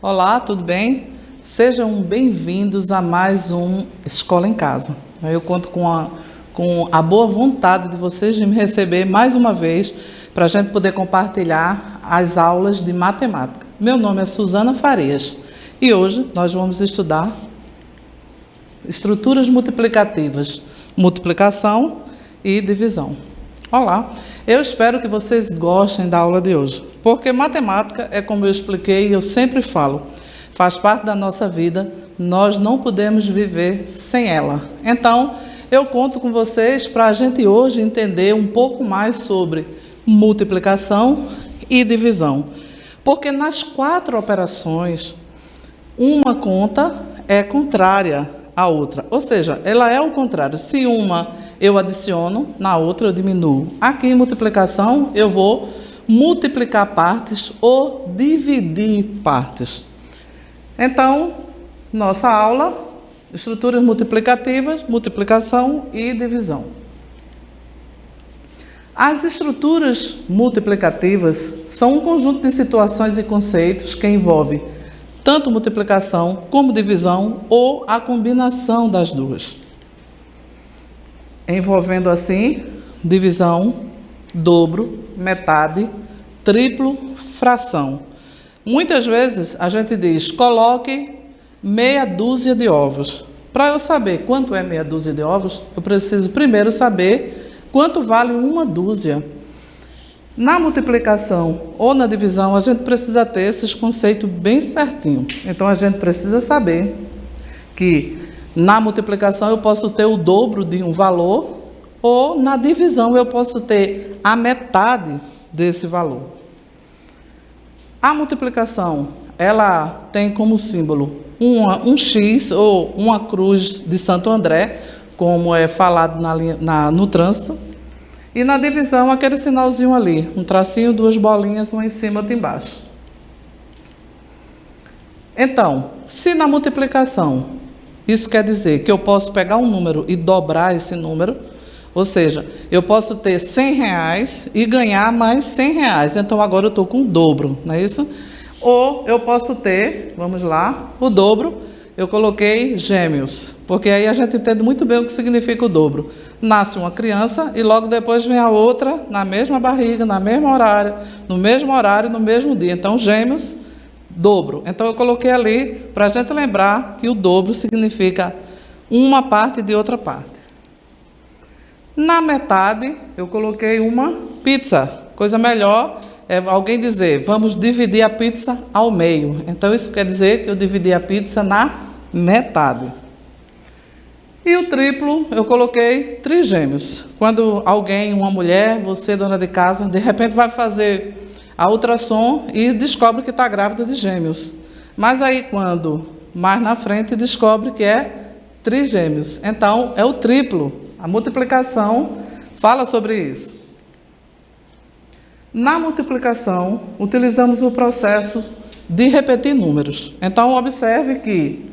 Olá, tudo bem? Sejam bem-vindos a mais um Escola em Casa. Eu conto com a boa vontade de vocês de me receber mais uma vez para a gente poder compartilhar as aulas de matemática. Meu nome é Suzana Farias e hoje nós vamos estudar estruturas multiplicativas, multiplicação e divisão. Olá, eu espero que vocês gostem da aula de hoje, porque matemática é como eu expliquei e eu sempre falo, faz parte da nossa vida, nós não podemos viver sem ela. Então, eu conto com vocês para a gente hoje entender um pouco mais sobre multiplicação e divisão, porque nas 4 operações, uma conta é contrária à outra, ou seja, ela é o contrário. Se uma eu adiciono, na outra eu diminuo. Aqui em multiplicação eu vou multiplicar partes ou dividir partes. Então, nossa aula, estruturas multiplicativas, multiplicação e divisão. As estruturas multiplicativas são um conjunto de situações e conceitos que envolve tanto multiplicação como divisão ou a combinação das duas. Envolvendo assim divisão, dobro, metade, triplo, fração. Muitas vezes a gente diz, coloque meia dúzia de ovos. Para eu saber quanto é meia dúzia de ovos, eu preciso primeiro saber quanto vale uma dúzia. Na multiplicação ou na divisão, a gente precisa ter esses conceitos bem certinho. Então, a gente precisa saber que na multiplicação eu posso ter o dobro de um valor ou na divisão eu posso ter a metade desse valor. A multiplicação, ela tem como símbolo um X ou uma cruz de Santo André, como é falado no trânsito. E na divisão, aquele sinalzinho ali, um tracinho, 2 bolinhas, uma em cima e outra embaixo. Então, se na multiplicação, isso quer dizer que eu posso pegar um número e dobrar esse número, ou seja, eu posso ter R$100 e ganhar mais R$100. Então, agora eu estou com o dobro, não é isso? Ou eu posso ter, vamos lá, o dobro. Eu coloquei gêmeos, porque aí a gente entende muito bem o que significa o dobro. Nasce uma criança e logo depois vem a outra na mesma barriga, no mesmo horário, no mesmo dia. Então, gêmeos, dobro. Então, eu coloquei ali para a gente lembrar que o dobro significa uma parte de outra parte. Na metade, eu coloquei uma pizza. Coisa melhor é alguém dizer, vamos dividir a pizza ao meio. Então, isso quer dizer que eu dividi a pizza na metade. E o triplo, eu coloquei trigêmeos. Quando alguém, uma mulher, você, dona de casa, de repente vai fazer a ultrassom e descobre que está grávida de gêmeos. Mas aí, quando mais na frente, descobre que é trigêmeos. Então, é o triplo. A multiplicação fala sobre isso. Na multiplicação, utilizamos o processo de repetir números. Então, observe que,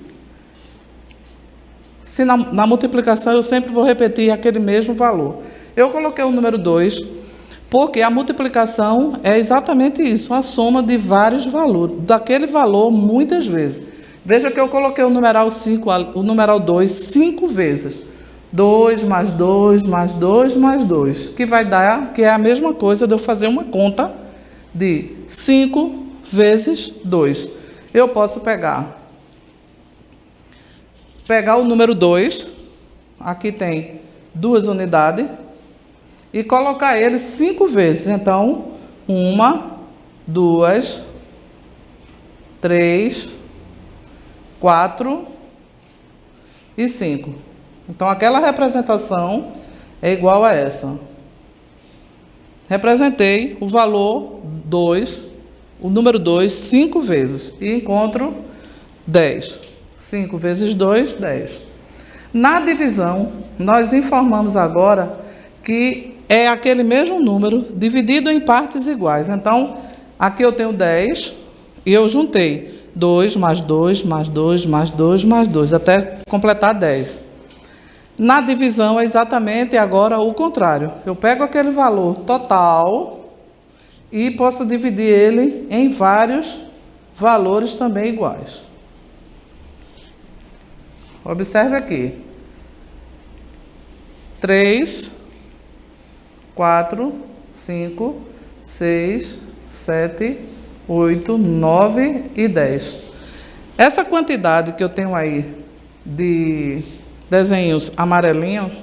se na multiplicação eu sempre vou repetir aquele mesmo valor. Eu coloquei o número 2, porque a multiplicação é exatamente isso, a soma de vários valores, daquele valor muitas vezes. Veja que eu coloquei o numeral 5, o numeral 2, 5 vezes. 2 mais 2 mais 2 mais 2, que vai dar, que é a mesma coisa de eu fazer uma conta de 5 vezes 2. Eu posso pegar o número 2, aqui tem 2 unidades, e colocar ele 5 vezes. Então, 1, 2, 3, 4 e 5. Então, aquela representação é igual a essa. Representei o valor 2, o número 2, 5 vezes. E encontro 10. 5 vezes 2, 10. Na divisão, nós informamos agora que é aquele mesmo número dividido em partes iguais. Então, aqui eu tenho 10 e eu juntei 2 mais 2 mais 2 mais 2 mais 2, até completar 10. Na divisão é exatamente agora o contrário. Eu pego aquele valor total e posso dividir ele em vários valores também iguais. Observe aqui. 3, 4, 5, 6, 7, 8, 9 e 10. Essa quantidade que eu tenho aí de desenhos amarelinhos,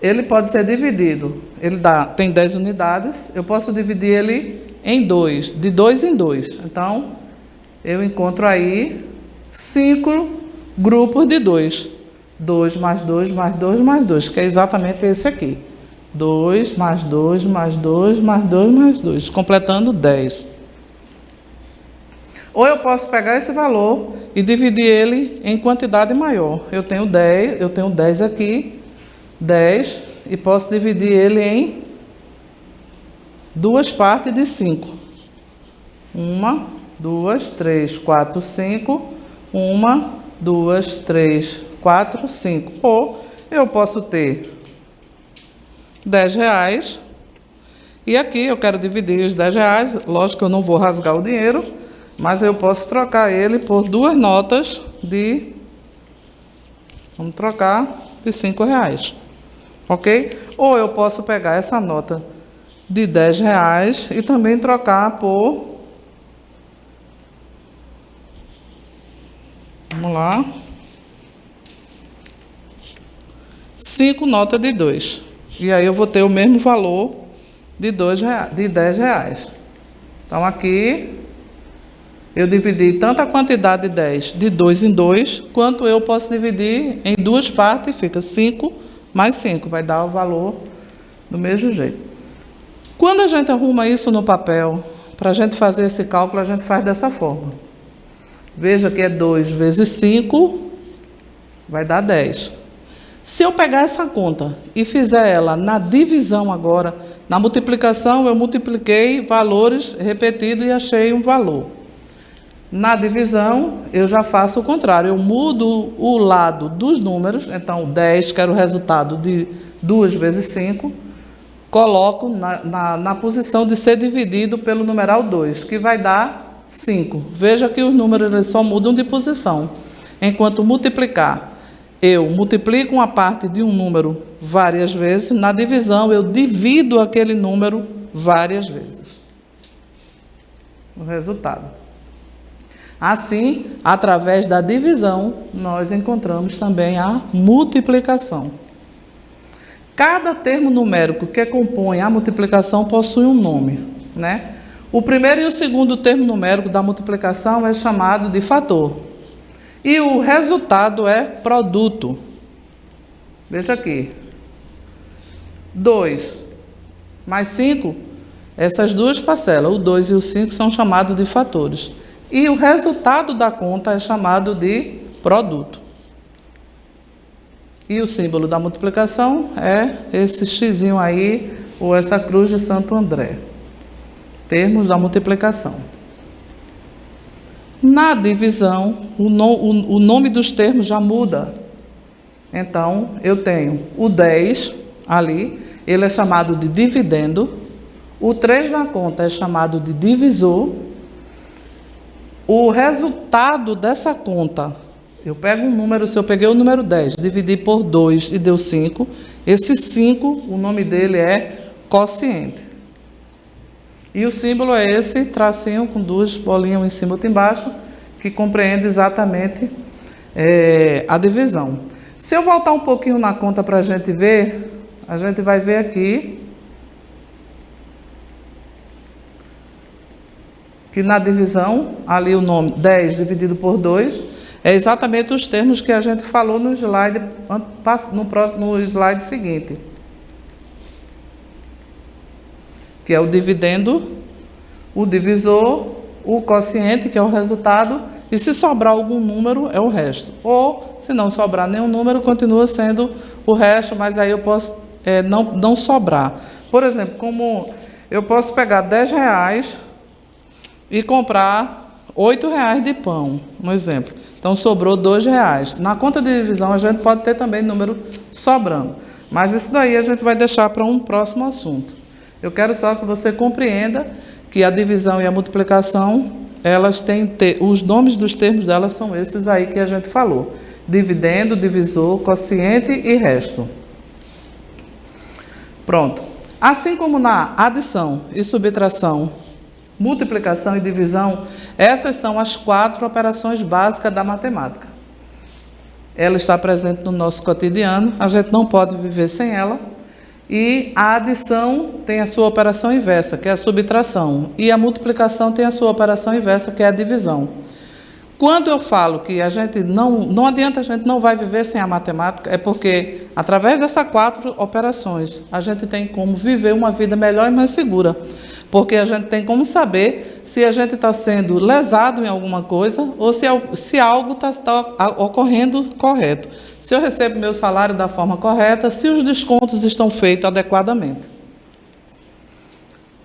ele pode ser dividido. Ele tem 10 unidades, eu posso dividir ele em 2, de 2 em 2. Então, eu encontro aí 5 grupos de 2. 2 mais 2 mais 2 mais 2, que é exatamente esse aqui. 2 mais 2 mais 2 mais 2 mais 2, completando 10. Ou eu posso pegar esse valor e dividir ele em quantidade maior. Eu tenho 10 aqui, 10, e posso dividir ele em duas partes de 5. 1, 2, 3, 4, 5. 1, 2, 3, 4, 5. Ou eu posso ter R$10. E aqui eu quero dividir os R$10. Lógico que eu não vou rasgar o dinheiro, mas eu posso trocar ele por duas notas de... Vamos trocar de R$5. Ok? Ou eu posso pegar essa nota de R$10 e também trocar por... Vamos lá. 5 notas de 2. E aí eu vou ter o mesmo valor de R$10. Então, aqui, eu dividi tanto a quantidade de 10 de 2 em 2, quanto eu posso dividir em duas partes, fica 5 mais 5, vai dar o valor do mesmo jeito. Quando a gente arruma isso no papel, para a gente fazer esse cálculo, a gente faz dessa forma. Veja que é 2 vezes 5, vai dar 10. Se eu pegar essa conta e fizer ela na divisão agora, na multiplicação eu multipliquei valores repetidos e achei um valor. Na divisão eu já faço o contrário, eu mudo o lado dos números, então 10, que era o resultado de 2 vezes 5, coloco na posição de ser dividido pelo numeral 2, que vai dar 5. Veja que os números eles só mudam de posição. Enquanto multiplicar, eu multiplico uma parte de um número várias vezes, na divisão eu divido aquele número várias vezes. O resultado. Assim, através da divisão, nós encontramos também a multiplicação. Cada termo numérico que compõe a multiplicação possui um nome, né? O primeiro e o segundo termo numérico da multiplicação é chamado de fator. E o resultado é produto. Veja aqui. 2 mais 5, essas duas parcelas, o 2 e o 5, são chamados de fatores. E o resultado da conta é chamado de produto. E o símbolo da multiplicação é esse xizinho aí, ou essa cruz de Santo André. Termos da multiplicação. Na divisão, o nome dos termos já muda. Então, eu tenho o 10 ali, ele é chamado de dividendo. O 3 na conta é chamado de divisor. O resultado dessa conta, eu pego um número, se eu peguei o número 10, dividi por 2 e deu 5, esse 5, o nome dele é quociente. E o símbolo é esse tracinho com duas bolinhas, um em cima e outro embaixo, que compreende exatamente a divisão. Se eu voltar um pouquinho na conta para a gente ver, a gente vai ver aqui que na divisão, ali o nome 10 dividido por 2, é exatamente os termos que a gente falou no slide, no slide seguinte. Que é o dividendo, o divisor, o quociente, que é o resultado, e se sobrar algum número, é o resto. Ou, se não sobrar nenhum número, continua sendo o resto, mas aí eu posso não sobrar. Por exemplo, como eu posso pegar R$10 e comprar R$8 de pão, um exemplo. Então, sobrou R$2. Na conta de divisão, a gente pode ter também número sobrando. Mas isso daí a gente vai deixar para um próximo assunto. Eu quero só que você compreenda que a divisão e a multiplicação elas têm os nomes dos termos delas são esses aí que a gente falou: dividendo, divisor, quociente e resto. Pronto. Assim como na adição e subtração, multiplicação e divisão, essas são as 4 operações básicas da matemática. Ela está presente no nosso cotidiano, a gente não pode viver sem ela. E a adição tem a sua operação inversa, que é a subtração. E a multiplicação tem a sua operação inversa, que é a divisão. Quando eu falo que a gente não adianta, a gente não vai viver sem a matemática, é porque, através dessas 4 operações, a gente tem como viver uma vida melhor e mais segura. Porque a gente tem como saber se a gente está sendo lesado em alguma coisa ou se algo está ocorrendo correto. Se eu recebo meu salário da forma correta, se os descontos estão feitos adequadamente.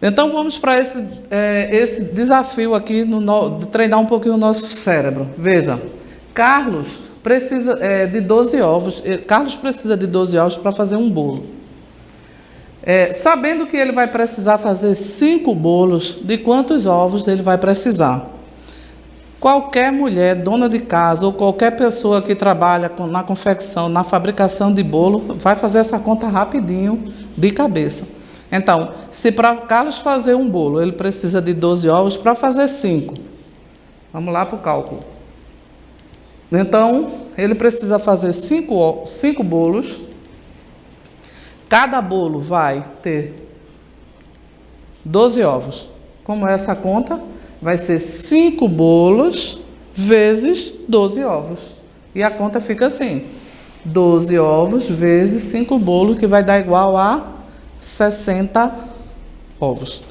Então, vamos para esse desafio aqui, de treinar um pouquinho o nosso cérebro. Veja, Carlos precisa de 12 ovos. Carlos precisa de 12 ovos para fazer um bolo. Sabendo que ele vai precisar fazer 5 bolos, de quantos ovos ele vai precisar? Qualquer mulher, dona de casa, ou qualquer pessoa que trabalha na confecção, na fabricação de bolo, vai fazer essa conta rapidinho, de cabeça. Então, se para Carlos fazer um bolo, ele precisa de 12 ovos para fazer 5. Vamos lá para o cálculo. Então, ele precisa fazer 5 bolos. Cada bolo vai ter 12 ovos. Como é essa conta? Vai ser 5 bolos vezes 12 ovos. E a conta fica assim: 12 ovos vezes 5 bolos, que vai dar igual a 60 ovos.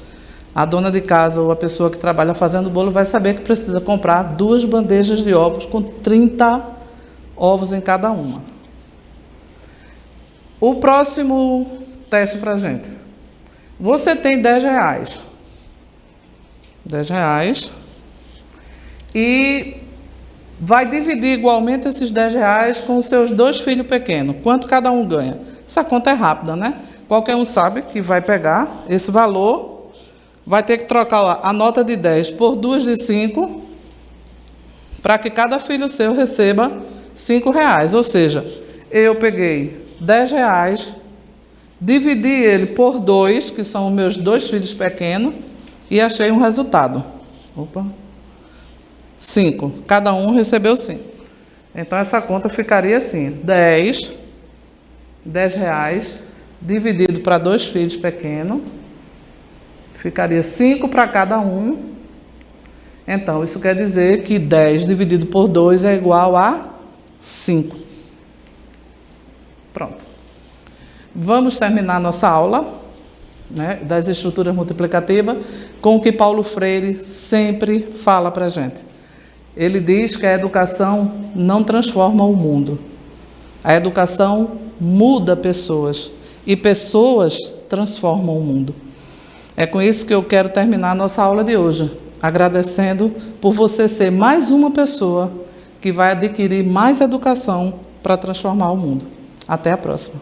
A dona de casa ou a pessoa que trabalha fazendo bolo vai saber que precisa comprar 2 bandejas de ovos com 30 ovos em cada uma. O próximo teste para a gente. Você tem 10 reais. 10 reais. E vai dividir igualmente esses 10 reais com os seus 2 filhos pequenos. Quanto cada um ganha? Essa conta é rápida, né? Qualquer um sabe que vai pegar esse valor, vai ter que trocar a nota de 10 por 2 de 5, para que cada filho seu receba 5 reais. Ou seja, eu peguei 10 reais, dividi ele por 2, que são os meus 2 filhos pequenos, e achei um resultado. 5. Cada um recebeu 5. Então, essa conta ficaria assim: 10 reais, dividido para 2 filhos pequenos, ficaria 5 para cada um. Então, isso quer dizer que 10 dividido por 2 é igual a 5. Pronto. Vamos terminar nossa aula, né, das estruturas multiplicativas com o que Paulo Freire sempre fala para a gente. Ele diz que a educação não transforma o mundo. A educação muda pessoas. E pessoas transformam o mundo. É com isso que eu quero terminar a nossa aula de hoje, agradecendo por você ser mais uma pessoa que vai adquirir mais educação para transformar o mundo. Até a próxima.